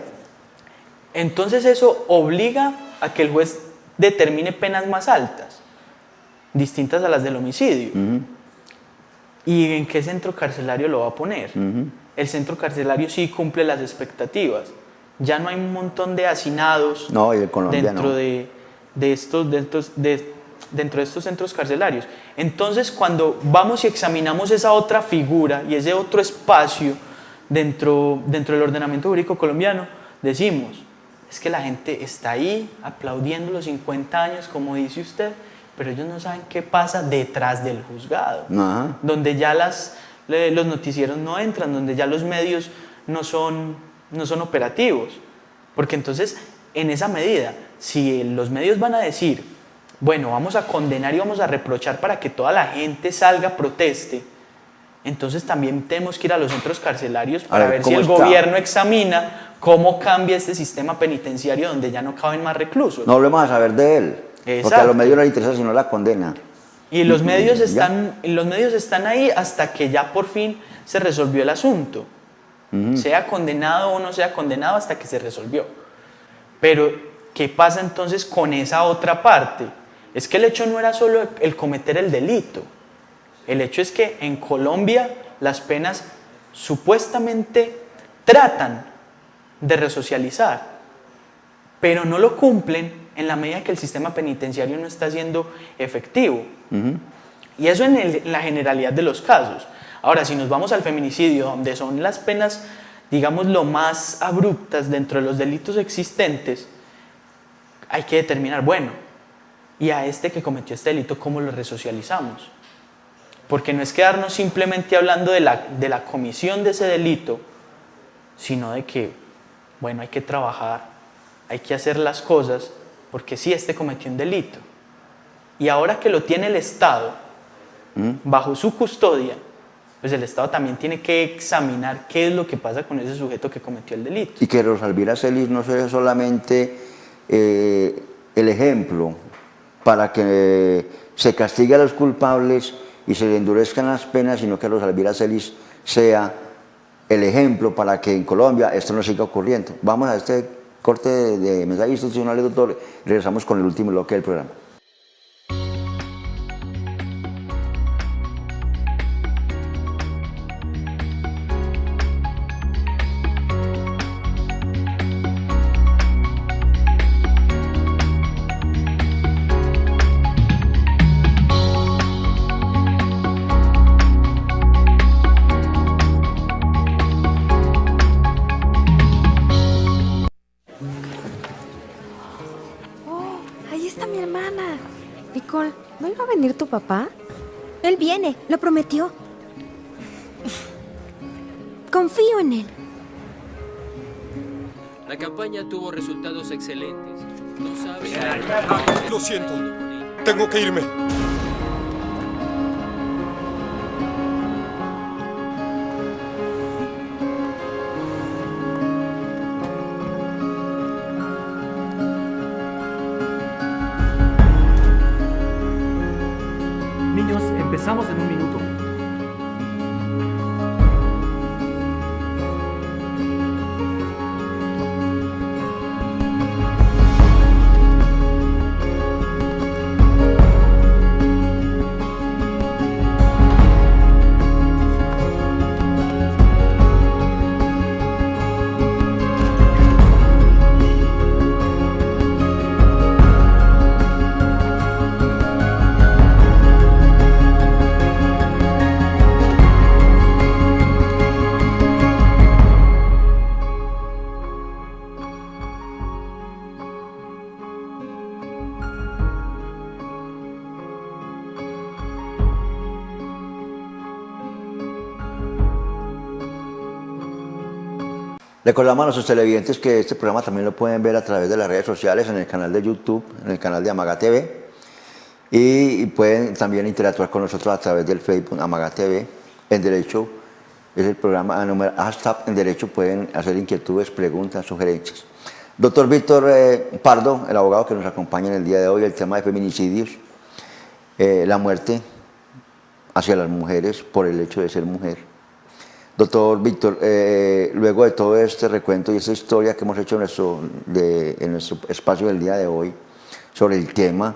Entonces eso obliga a que el juez determine penas más altas, distintas a las del homicidio. ¿Y en qué centro carcelario lo va a poner? El centro carcelario sí cumple las expectativas, ya no hay un montón de hacinados No, y el colombiano. dentro de estos centros carcelarios. Entonces, cuando vamos y examinamos esa otra figura y ese otro espacio dentro del ordenamiento jurídico colombiano, decimos, es que la gente está ahí aplaudiendo los 50 años, como dice usted, pero ellos no saben qué pasa detrás del juzgado, Ajá. donde ya los noticieros no entran, donde ya los medios no son operativos. Porque entonces, en esa medida, si los medios van a decir, bueno, vamos a condenar y vamos a reprochar para que toda la gente salga, proteste, entonces también tenemos que ir a los centros carcelarios para ver si el gobierno examina cómo cambia este sistema penitenciario donde ya no caben más reclusos. No volvemos a saber de él. Exacto. Porque a los medios no les interesa sino la condena. Y los medios están ahí hasta que ya por fin se resolvió el asunto. Sea condenado o no sea condenado, hasta que se resolvió. Pero, ¿qué pasa entonces con esa otra parte? Es que el hecho no era solo el cometer el delito. El hecho es que en Colombia las penas supuestamente tratan de resocializar, pero no lo cumplen en la medida que el sistema penitenciario no está siendo efectivo. Y eso en la generalidad de los casos. Ahora, si nos vamos al feminicidio, donde son las penas, digamos, lo más abruptas dentro de los delitos existentes, hay que determinar, bueno, y a este que cometió este delito, ¿cómo lo resocializamos? Porque no es quedarnos simplemente hablando de la comisión de ese delito, sino de que, bueno, hay que trabajar, hay que hacer las cosas, porque sí, este cometió un delito. Y ahora que lo tiene el Estado, bajo su custodia, pues el Estado también tiene que examinar qué es lo que pasa con ese sujeto que cometió el delito. Y que Rosalvira Celis no sea solamente el ejemplo para que se castigue a los culpables y se le endurezcan las penas, sino que Rosalvira Celis sea el ejemplo para que en Colombia esto no siga ocurriendo. Vamos a este corte de mensajes institucionales, doctor, y regresamos con el último bloque del programa. Ahí está mi hermana. Nicole, ¿no iba a venir tu papá? Él viene, lo prometió. Confío en él. La campaña tuvo resultados excelentes. No sabes. Lo siento. Tengo que irme. Niños, empezamos en un minuto. Recordamos a nuestros televidentes que este programa también lo pueden ver a través de las redes sociales, en el canal de YouTube, en el canal de Amaga TV, y pueden también interactuar con nosotros a través del Facebook Amaga TV. En Derecho es el programa hashtag En Derecho, pueden hacer inquietudes, preguntas, sugerencias. Doctor Víctor Pardo, el abogado que nos acompaña en el día de hoy, el tema de feminicidios, la muerte hacia las mujeres por el hecho de ser mujer. Doctor Víctor, luego de todo este recuento y esta historia que hemos hecho en nuestro espacio del día de hoy sobre el tema,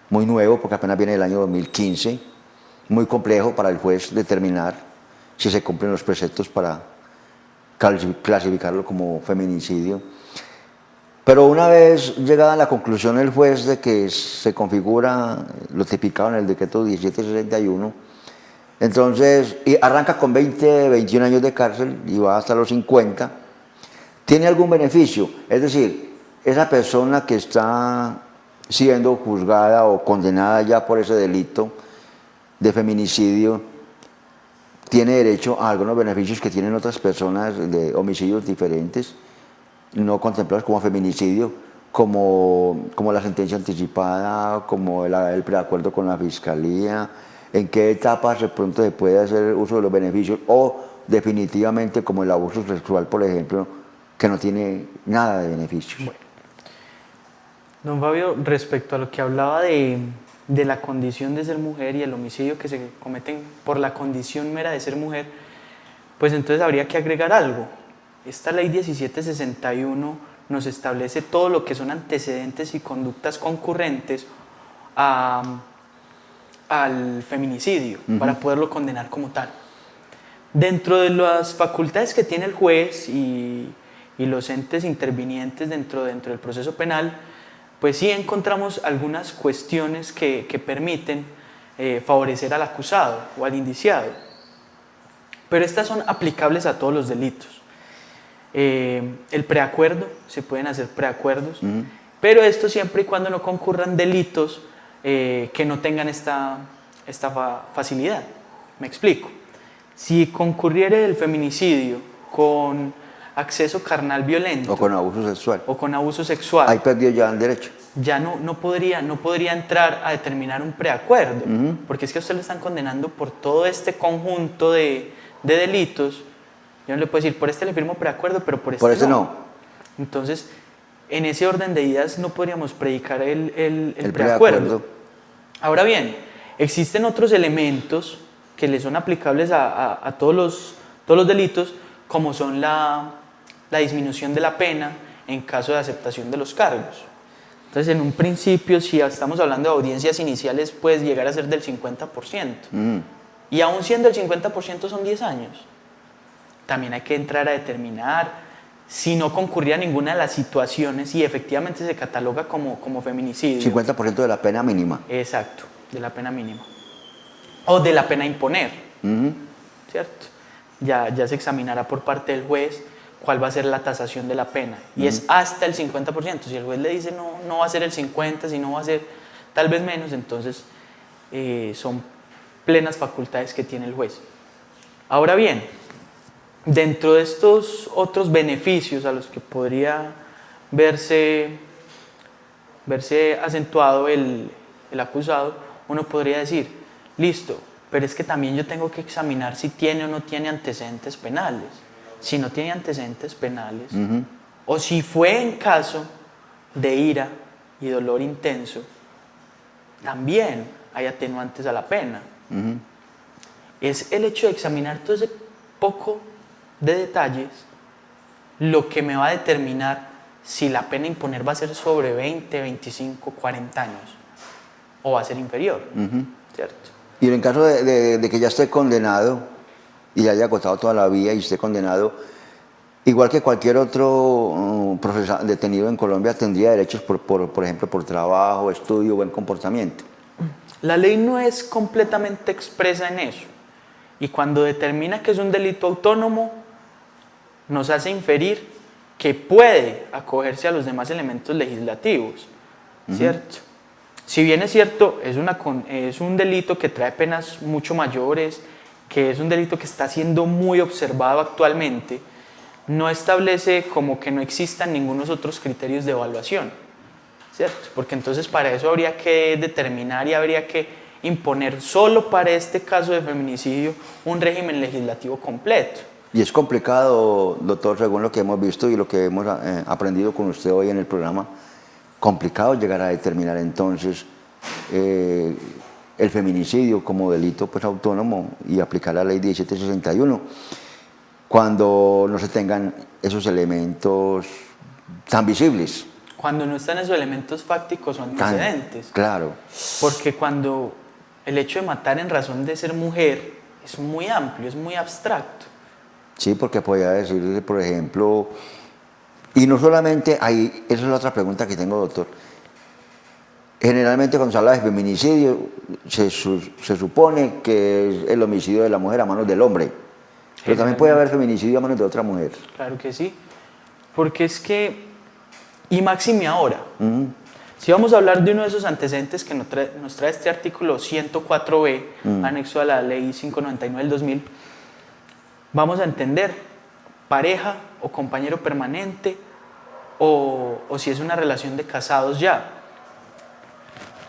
muy nuevo porque apenas viene del año 2015, muy complejo para el juez determinar si se cumplen los preceptos para clasificarlo como feminicidio. Pero una vez llegada a la conclusión el juez de que se configura lo tipicado en el decreto 1761, entonces y arranca con 20, 21 años de cárcel y va hasta los 50, ¿tiene algún beneficio? Es decir, esa persona que está siendo juzgada o condenada ya por ese delito de feminicidio, tiene derecho a algunos beneficios que tienen otras personas de homicidios diferentes, no contemplados como feminicidio, como la sentencia anticipada, como el preacuerdo con la fiscalía, en qué etapas de pronto se puede hacer uso de los beneficios, o definitivamente como el abuso sexual, por ejemplo, que no tiene nada de beneficios. Bueno. Don Fabio, respecto a lo que hablaba de la condición de ser mujer y el homicidio que se cometen por la condición mera de ser mujer, pues entonces habría que agregar algo. Esta ley 1761 nos establece todo lo que son antecedentes y conductas concurrentes al feminicidio, para poderlo condenar como tal. Dentro de las facultades que tiene el juez y los entes intervinientes dentro del proceso penal, pues sí encontramos algunas cuestiones que permiten favorecer al acusado o al indiciado. Pero estas son aplicables a todos los delitos. El preacuerdo, se pueden hacer preacuerdos, pero esto siempre y cuando no concurran delitos que no tengan esta facilidad. Me explico. Si concurriere el feminicidio con acceso carnal violento o con abuso sexual, ahí perdió ya el derecho. Ya no podría entrar a determinar un preacuerdo, porque es que a usted le están condenando por todo este conjunto de delitos. Yo no le puedo decir, por este le firmo preacuerdo, pero por este no. Entonces, en ese orden de ideas no podríamos predicar el preacuerdo. Ahora bien, existen otros elementos que le son aplicables a todos los delitos, como son la disminución de la pena en caso de aceptación de los cargos. Entonces, en un principio, si estamos hablando de audiencias iniciales, puede llegar a ser del 50%. Y aún siendo el 50% son 10 años. También hay que entrar a determinar si no concurría a ninguna de las situaciones y efectivamente se cataloga como feminicidio. 50% de la pena mínima. Exacto, de la pena mínima. O de la pena a imponer, ¿cierto? Ya se examinará por parte del juez cuál va a ser la tasación de la pena. Y es hasta el 50%. Si el juez le dice no va a ser el 50%, si no va a ser tal vez menos, entonces son plenas facultades que tiene el juez. Ahora bien, dentro de estos otros beneficios a los que podría verse acentuado el acusado, uno podría decir, listo, pero es que también yo tengo que examinar si tiene o no tiene antecedentes penales. Si no tiene antecedentes penales, o si fue en caso de ira y dolor intenso, también hay atenuantes a la pena. Es el hecho de examinar todo ese poco de detalles lo que me va a determinar si la pena a imponer va a ser sobre 20, 25, 40 años o va a ser inferior, ¿cierto? Y en caso de que ya esté condenado y haya agotado toda la vía y esté condenado, igual que cualquier otro detenido en Colombia, tendría derechos, por ejemplo, por trabajo, estudio, buen comportamiento. La ley no es completamente expresa en eso. Y cuando determina que es un delito autónomo, nos hace inferir que puede acogerse a los demás elementos legislativos, ¿cierto? Si bien es cierto, es un delito que trae penas mucho mayores, que es un delito que está siendo muy observado actualmente, no establece como que no existan ningunos otros criterios de evaluación, ¿cierto? Porque entonces para eso habría que determinar y habría que imponer solo para este caso de feminicidio un régimen legislativo completo. Y es complicado, doctor, según lo que hemos visto y lo que hemos aprendido con usted hoy en el programa, complicado llegar a determinar entonces el feminicidio como delito pues, autónomo y aplicar la ley 1761 cuando no se tengan esos elementos tan visibles. Cuando no están esos elementos fácticos o antecedentes. Claro. Porque cuando el hecho de matar en razón de ser mujer es muy amplio, es muy abstracto. Sí, porque podría decir, por ejemplo, y no solamente ahí, esa es la otra pregunta que tengo, doctor. Generalmente cuando se habla de feminicidio, se supone que es el homicidio de la mujer a manos del hombre, pero también puede haber feminicidio a manos de otra mujer. Claro que sí, porque es que, y máxime ahora, si vamos a hablar de uno de esos antecedentes que nos trae este artículo 104b, anexo a la ley 599 del 2000, vamos a entender pareja o compañero permanente o si es una relación de casados ya.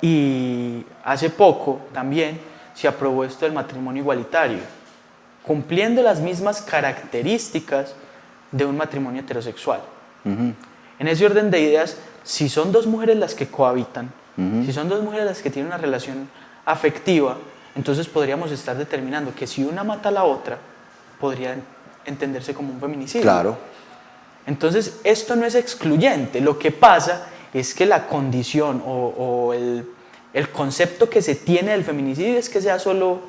Y hace poco también se aprobó esto del matrimonio igualitario, cumpliendo las mismas características de un matrimonio heterosexual. En ese orden de ideas, si son dos mujeres las que cohabitan, si son dos mujeres las que tienen una relación afectiva, entonces podríamos estar determinando que si una mata a la otra, podría entenderse como un feminicidio. Claro. Entonces, esto no es excluyente. Lo que pasa es que la condición o el concepto que se tiene del feminicidio es que sea solo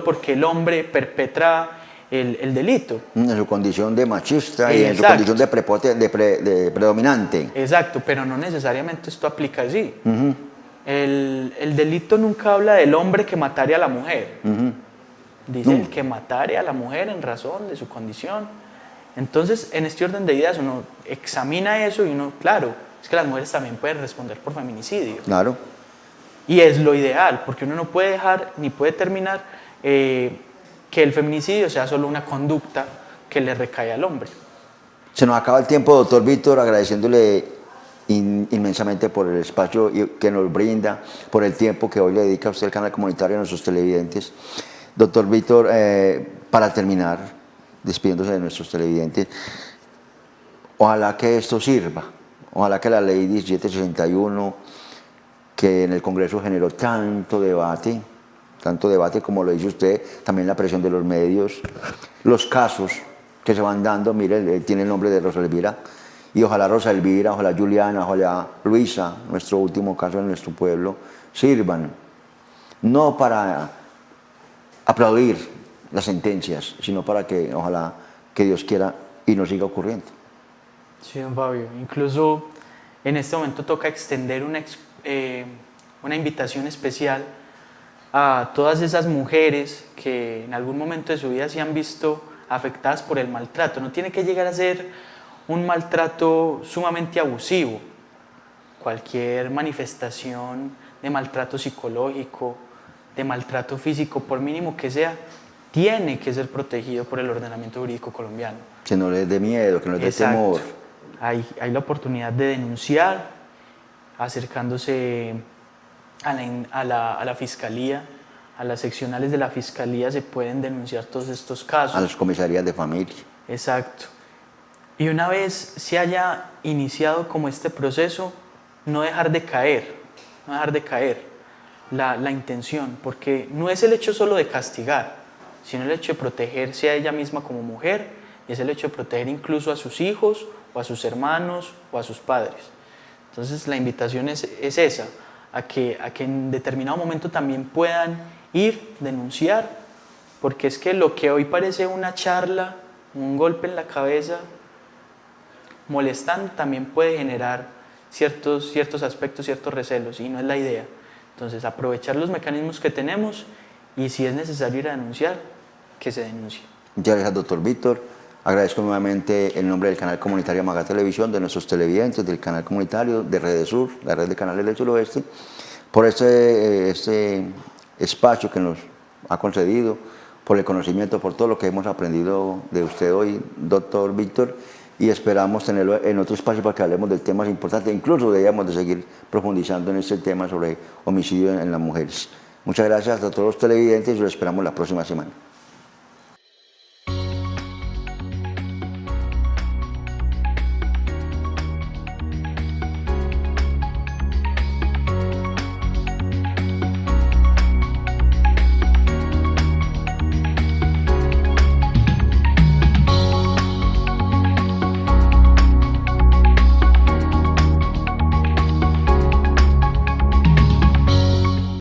porque el hombre perpetra el delito. En su condición de machista y en su condición de predominante. Exacto, pero no necesariamente esto aplica así. El delito nunca habla del hombre que matare a la mujer. Dice el que matare a la mujer en razón de su condición. Entonces, en este orden de ideas uno examina eso y uno, claro, es que las mujeres también pueden responder por feminicidio. Claro. Y es lo ideal, porque uno no puede dejar ni puede terminar que el feminicidio sea solo una conducta que le recae al hombre. Se nos acaba el tiempo, doctor Víctor, agradeciéndole inmensamente por el espacio que nos brinda, por el tiempo que hoy le dedica a usted al canal comunitario y a nuestros televidentes. Doctor Víctor, para terminar, despidiéndose de nuestros televidentes, ojalá que esto sirva, ojalá que la ley 1761, que en el Congreso generó tanto debate como lo dice usted, también la presión de los medios, los casos que se van dando, mire, tiene el nombre de Rosa Elvira, y ojalá Rosa Elvira, ojalá Juliana, ojalá Luisa, nuestro último caso en nuestro pueblo, sirvan, no para aplaudir las sentencias, sino para que, ojalá, que Dios quiera y no siga ocurriendo. Sí, don Fabio. Incluso en este momento toca extender una invitación especial a todas esas mujeres que en algún momento de su vida se han visto afectadas por el maltrato. No tiene que llegar a ser un maltrato sumamente abusivo. Cualquier manifestación de maltrato psicológico, de maltrato físico, por mínimo que sea, tiene que ser protegido por el ordenamiento jurídico colombiano. Que no les dé miedo, que no les dé temor. Hay la oportunidad de denunciar, acercándose a la fiscalía, a las seccionales de la fiscalía se pueden denunciar todos estos casos. A las comisarías de familia. Exacto. Y una vez se haya iniciado como este proceso, no dejar de caer la intención, porque no es el hecho solo de castigar, sino el hecho de protegerse a ella misma como mujer, y es el hecho de proteger incluso a sus hijos, o a sus hermanos, o a sus padres. Entonces la invitación es esa, a que en determinado momento también puedan ir, denunciar, porque es que lo que hoy parece una charla, un golpe en la cabeza, molestando, también puede generar ciertos aspectos, ciertos recelos, y no es la idea. Entonces, aprovechar los mecanismos que tenemos y si es necesario ir a denunciar, que se denuncie. Muchas gracias, doctor Víctor. Agradezco nuevamente en nombre del canal comunitario Amaga Televisión, de nuestros televidentes, del canal comunitario de Redes Sur, la red de canales del suroeste, por este espacio que nos ha concedido, por el conocimiento, por todo lo que hemos aprendido de usted hoy, doctor Víctor, y esperamos tenerlo en otro espacio para que hablemos de temas importantes. Incluso deberíamos de seguir profundizando en este tema sobre homicidio en las mujeres. Muchas gracias a todos los televidentes y los esperamos la próxima semana.